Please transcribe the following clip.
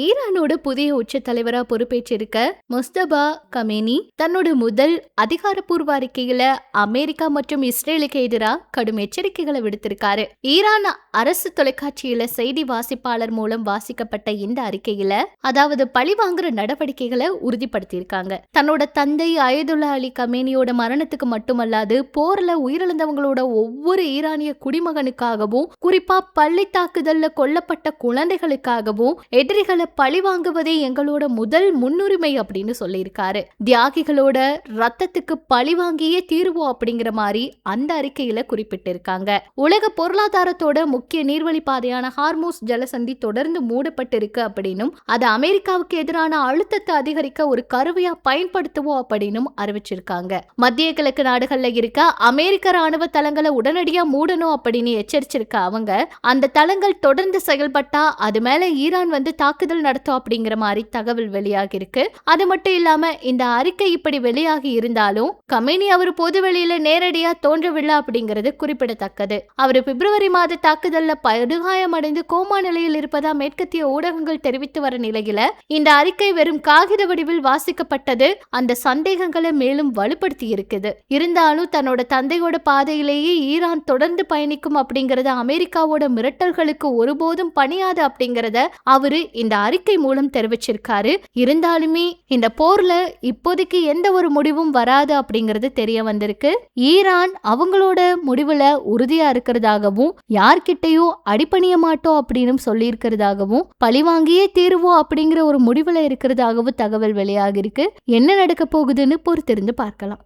ஈரானோட புதிய உச்ச தலைவரா பொறுப்பேற்றிருக்க முஸ்தபா கமேனி தன்னோட முதல் அதிகாரப்பூர்வ அறிக்கையில அமெரிக்கா மற்றும் இஸ்ரேலுக்கு எதிராக கடும் எச்சரிக்கைகளை விடுத்திருக்காரு. ஈரான் அரசு தொலைக்காட்சியில செய்தி வாசிப்பாளர் மூலம் வாசிக்கப்பட்ட இந்த அறிக்கையில அதாவது பழிவாங்குற நடவடிக்கைகளை உறுதிப்படுத்தியிருக்காங்க. தன்னோட தந்தை அயதுல்லா அலி கமேனியோட மரணத்துக்கு மட்டுமல்லாது போர்ல உயிரிழந்தவங்களோட ஒவ்வொரு ஈரானிய குடிமகனுக்காகவும் குறிப்பா பள்ளி தாக்குதல்ல கொல்லப்பட்ட குழந்தைகளுக்காகவும் எதிரிகளை பழி வாங்குவதே எங்களோட முதல் முன்னுரிமை அப்படின்னு சொல்லியிருக்காரு. தியாகிகளோட ரத்தத்துக்கு பழி வாங்கியே தீர்வோம் அப்படிங்கிற மாதிரி அந்த அறிக்கையில குறிப்பிட்டிருக்காங்க. உலக பொருளாதாரத்தோட முக்கிய நீர்வழி பாதையான ஹார்மூஸ் ஜலசந்தி தொடர்ந்து மூடப்பட்டிருக்கு அப்படின்னும் அது அமெரிக்காவுக்கு எதிரான அழுத்தத்தை அதிகரிக்க ஒரு கருவியா பயன்படுத்துவோம் அப்படின்னு அறிவிச்சிருக்காங்க. மத்திய கிழக்கு நாடுகள்ல இருக்க அமெரிக்க ராணுவ தளங்களை உடனடியா மூடணும் அப்படின்னு எச்சரிச்சிருக்க அவங்க அந்த தளங்கள் தொடர்ந்து செயல்பட்டா அது மேல ஈரான் தாக்குதல் நடத்தும் அப்படிங்கிற மாதிரி தகவல் வெளியாகி இருக்கு. அது மட்டும் இல்லாம இந்த அறிக்கை இப்படி வெளியாகி இருந்தாலும் கமேனி அவர் பொது வெளியில நேரடியா தோன்றவில்லை அப்படிங்கிறது குறிப்பிடத்தக்கது. அவர் பிப்ரவரி மாத தாக்குதல்ல படுகாயமடைந்து கோமா நிலையில் இருப்பதா மேற்கத்திய ஊடகங்கள் தெரிவித்து வர நிலையில இந்த அறிக்கை வெறும் காகித வடிவில் வாசிக்கப்பட்டது அந்த சந்தேகங்களை மேலும் வலுப்படுத்தி இருக்குது. இருந்தாலும் தன்னோட தந்தையோட பாதையிலேயே ஈரான் தொடர்ந்து பயணிக்கும் அப்படிங்கறத அமெரிக்காவோட மிரட்டல்களுக்கு ஒருபோதும் பணியாது அப்படிங்கறத அவரு இந்த அறிக்கை மூலம் தெரிவிச்சிருக்காரு. இருந்தாலுமே இந்த போர்ல இப்போதைக்கு எந்த ஒரு முடிவும் வராது அப்படிங்கிறது தெரிய வந்திருக்கு. ஈரான் அவங்களோட முடிவுல உறுதியா இருக்கிறதாகவும் யார்கிட்டையும் அடிபணிய மாட்டோம் அப்படின்னு சொல்லி இருக்கிறதாகவும் பழிவாங்கியே தீருவோம் அப்படிங்கிற ஒரு முடிவுல இருக்கிறதாகவும் தகவல் வெளியாகி இருக்கு. என்ன நடக்க போகுதுன்னு பொறுத்திருந்து பார்க்கலாம்.